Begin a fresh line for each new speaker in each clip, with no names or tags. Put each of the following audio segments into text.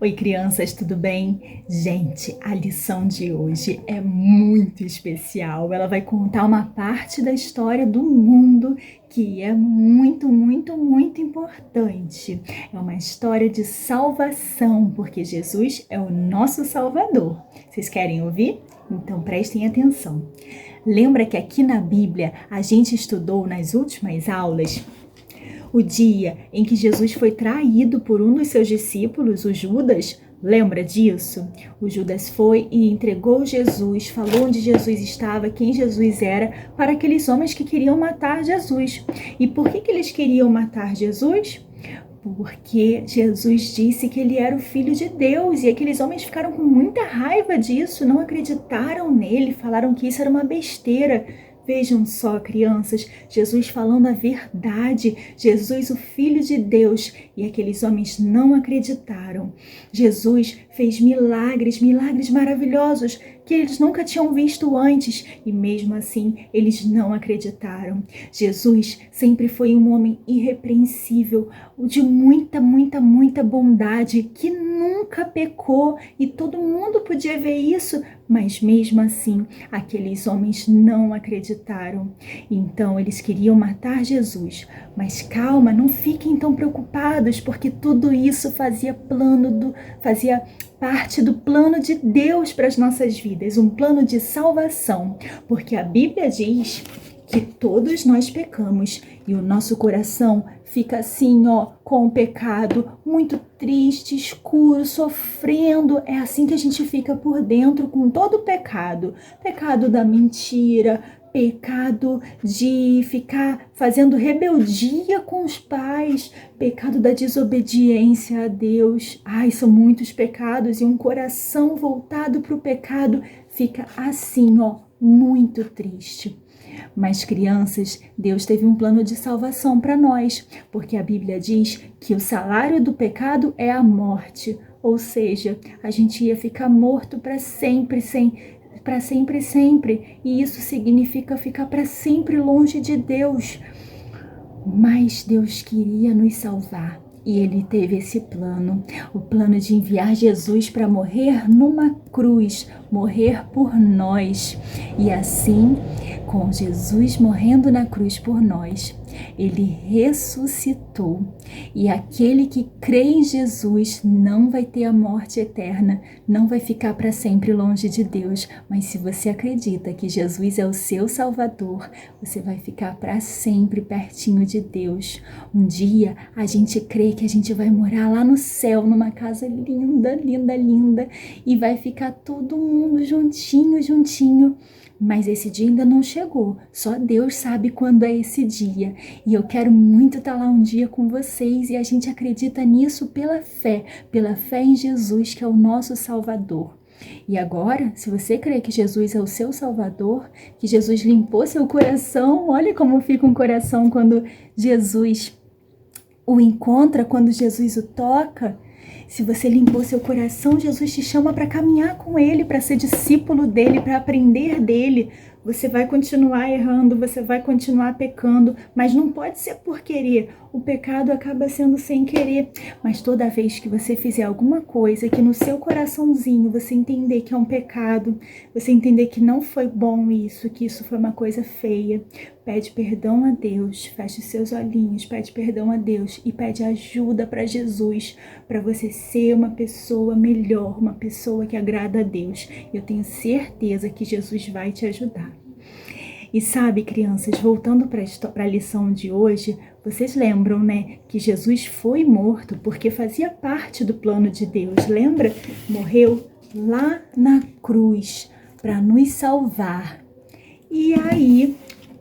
Oi, crianças, tudo bem? Gente, a lição de hoje é muito especial. Ela vai contar uma parte da história do mundo que é muito importante. É uma história de salvação, porque Jesus é o nosso Salvador. Vocês querem ouvir? Então prestem atenção. Lembra que aqui na Bíblia a gente estudou nas últimas aulas o dia em que Jesus foi traído por um dos seus discípulos, o Judas? Lembra disso? O Judas foi e entregou Jesus, falou onde Jesus estava, quem Jesus era, para aqueles homens que queriam matar Jesus. E por que eles queriam matar Jesus? Porque Jesus disse que ele era o Filho de Deus, e aqueles homens ficaram com muita raiva disso, não acreditaram nele, falaram que isso era uma besteira. Vejam só, crianças, Jesus falando a verdade, Jesus, o Filho de Deus, e aqueles homens não acreditaram. Jesus fez milagres maravilhosos que eles nunca tinham visto antes, e mesmo assim eles não acreditaram. Jesus sempre foi um homem irrepreensível, de muita bondade, que nunca pecou, e todo mundo podia ver isso, mas mesmo assim aqueles homens não acreditaram. Então eles queriam matar Jesus. Mas calma, não fiquem tão preocupados, porque tudo isso fazia parte do plano de Deus para as nossas vidas, um plano de salvação, porque a Bíblia diz que todos nós pecamos e o nosso coração fica assim, com o pecado, muito triste, escuro, sofrendo. É assim que a gente fica por dentro com todo o pecado. Pecado da mentira, pecado de ficar fazendo rebeldia com os pais, pecado da desobediência a Deus. Ai, são muitos pecados, e um coração voltado para o pecado fica assim, muito triste. Mas, crianças, Deus teve um plano de salvação para nós, porque a Bíblia diz que o salário do pecado é a morte, ou seja, a gente ia ficar morto para sempre, sempre, e isso significa ficar para sempre longe de Deus. Mas Deus queria nos salvar. E ele teve esse plano, o plano de enviar Jesus para morrer numa cruz, morrer por nós. E assim, com Jesus morrendo na cruz por nós, ele ressuscitou. E aquele que crê em Jesus não vai ter a morte eterna, não vai ficar para sempre longe de Deus. Mas se você acredita que Jesus é o seu Salvador, você vai ficar para sempre pertinho de Deus. Um dia a gente crê que a gente vai morar lá no céu, numa casa linda, e vai ficar todo mundo juntinho. Mas esse dia ainda não chegou, só Deus sabe quando é esse dia. E eu quero muito estar lá um dia com vocês, e a gente acredita nisso pela fé em Jesus, que é o nosso Salvador. E agora, se você crê que Jesus é o seu Salvador, que Jesus limpou seu coração, olha como fica um coração quando Jesus o encontra, quando Jesus o toca. Se você limpou seu coração, Jesus te chama para caminhar com ele, para ser discípulo dele, para aprender dele. Você vai continuar errando, você vai continuar pecando, mas não pode ser por querer. O pecado acaba sendo sem querer. Mas toda vez que você fizer alguma coisa que no seu coraçãozinho você entender que é um pecado, você entender que não foi bom isso, que isso foi uma coisa feia, pede perdão a Deus, feche seus olhinhos, pede perdão a Deus e pede ajuda para Jesus, para você ser uma pessoa melhor, uma pessoa que agrada a Deus. Eu tenho certeza que Jesus vai te ajudar. E sabe, crianças, voltando para a lição de hoje, vocês lembram, né, que Jesus foi morto porque fazia parte do plano de Deus, lembra? Morreu lá na cruz para nos salvar. E aí,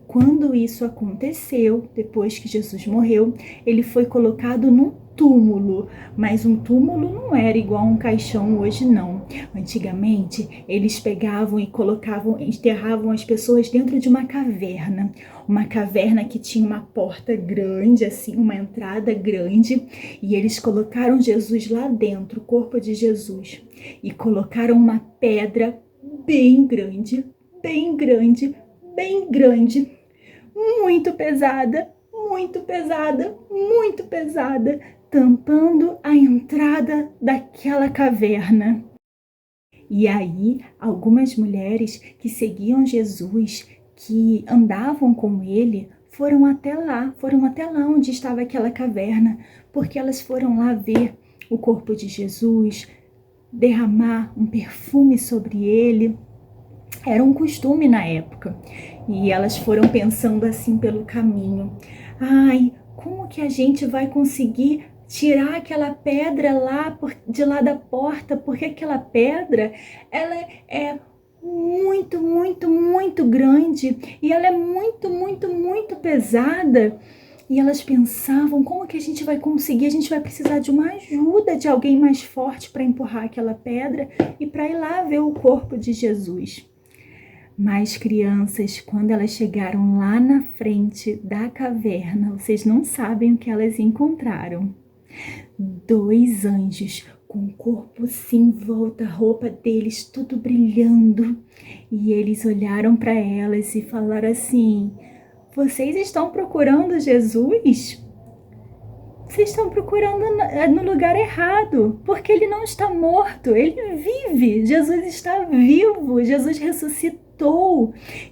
quando isso aconteceu, depois que Jesus morreu, ele foi colocado num túmulo, mas um túmulo não era igual um caixão hoje não. Antigamente, eles pegavam e enterravam as pessoas dentro de uma caverna que tinha uma porta grande, assim, uma entrada grande, e eles colocaram Jesus lá dentro, o corpo de Jesus, e colocaram uma pedra bem grande, muito pesada, tampando a entrada daquela caverna. E aí, algumas mulheres que seguiam Jesus, que andavam com ele, foram até lá onde estava aquela caverna, porque elas foram lá ver o corpo de Jesus, derramar um perfume sobre ele. Era um costume na época. E elas foram pensando assim pelo caminho: ai, como que a gente vai conseguir tirar aquela pedra lá de lá da porta? Porque aquela pedra, ela é muito, muito, muito grande e ela é muito, muito, muito pesada. E elas pensavam: como que a gente vai conseguir? A gente vai precisar de uma ajuda, de alguém mais forte para empurrar aquela pedra e para ir lá ver o corpo de Jesus. Mas, crianças, quando elas chegaram lá na frente da caverna, vocês não sabem o que elas encontraram. 2 anjos com o corpo assim em volta, a roupa deles tudo brilhando. E eles olharam para elas e falaram assim: vocês estão procurando Jesus? Vocês estão procurando no lugar errado, porque ele não está morto, ele vive. Jesus está vivo, Jesus ressuscitou.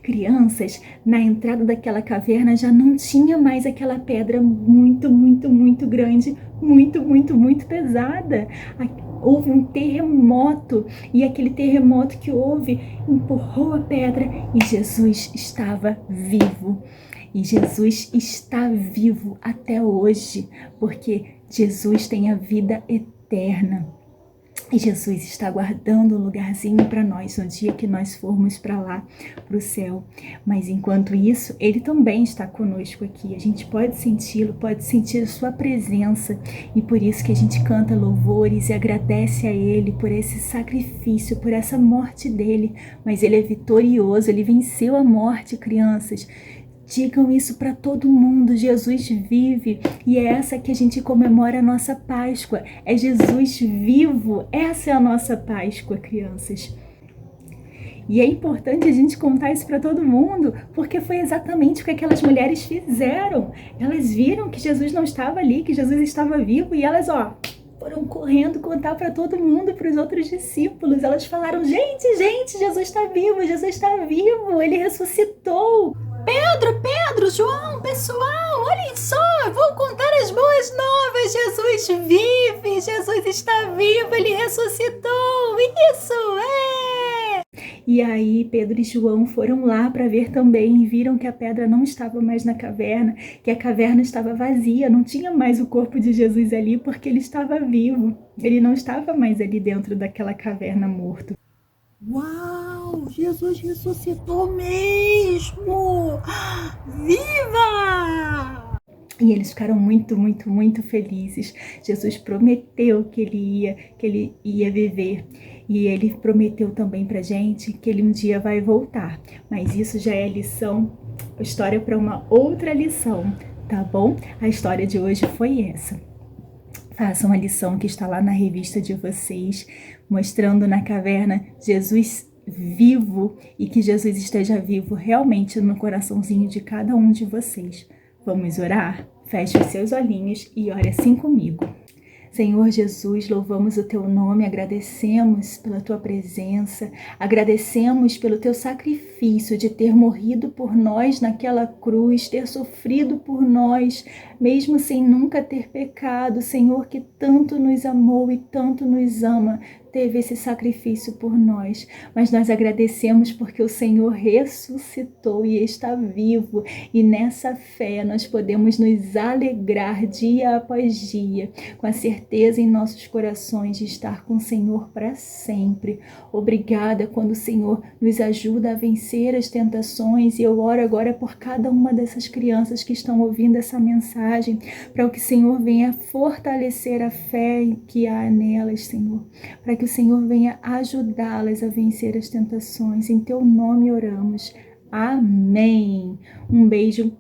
Crianças, na entrada daquela caverna já não tinha mais aquela pedra muito, muito, muito grande, muito, muito, muito pesada. Houve um terremoto e aquele terremoto que houve empurrou a pedra e Jesus estava vivo. E Jesus está vivo até hoje, porque Jesus tem a vida eterna. E Jesus está guardando um lugarzinho para nós no dia que nós formos para lá, para o céu. Mas enquanto isso, Ele também está conosco aqui. A gente pode senti-lo, pode sentir a sua presença. E por isso que a gente canta louvores e agradece a Ele por esse sacrifício, por essa morte dele. Mas Ele é vitorioso, Ele venceu a morte, crianças. Digam isso para todo mundo: Jesus vive. E é essa que a gente comemora a nossa Páscoa. É Jesus vivo. Essa é a nossa Páscoa, crianças. E é importante a gente contar isso para todo mundo, porque foi exatamente o que aquelas mulheres fizeram. Elas viram que Jesus não estava ali, que Jesus estava vivo, e elas, foram correndo contar para todo mundo, para os outros discípulos. Elas falaram: gente, Jesus está vivo, ele ressuscitou. Pedro, João, pessoal, olhem só, vou contar as boas novas. Jesus vive, Jesus está vivo, ele ressuscitou. Isso é! E aí Pedro e João foram lá para ver também e viram que a pedra não estava mais na caverna, que a caverna estava vazia, não tinha mais o corpo de Jesus ali porque ele estava vivo. Ele não estava mais ali dentro daquela caverna morto. Uau! Jesus ressuscitou mesmo! Viva! E eles ficaram muito, muito, muito felizes. Jesus prometeu que ele ia viver. E ele prometeu também pra gente que ele um dia vai voltar. Mas isso já é história para uma outra lição, tá bom? A história de hoje foi essa. Façam a lição que está lá na revista de vocês, mostrando na caverna Jesus vivo e que Jesus esteja vivo realmente no coraçãozinho de cada um de vocês. Vamos orar? Feche os seus olhinhos e ore assim comigo. Senhor Jesus, louvamos o teu nome, agradecemos pela tua presença, agradecemos pelo teu sacrifício de ter morrido por nós naquela cruz, ter sofrido por nós, mesmo sem nunca ter pecado. Senhor, que tanto nos amou e tanto nos ama, teve esse sacrifício por nós, mas nós agradecemos porque o Senhor ressuscitou e está vivo, e nessa fé nós podemos nos alegrar dia após dia, com a certeza em nossos corações de estar com o Senhor para sempre. Obrigada quando o Senhor nos ajuda a vencer as tentações, e eu oro agora por cada uma dessas crianças que estão ouvindo essa mensagem, para que o Senhor venha fortalecer a fé que há nelas, Senhor, para que o Senhor venha ajudá-las a vencer as tentações. Em teu nome oramos. Amém. Um beijo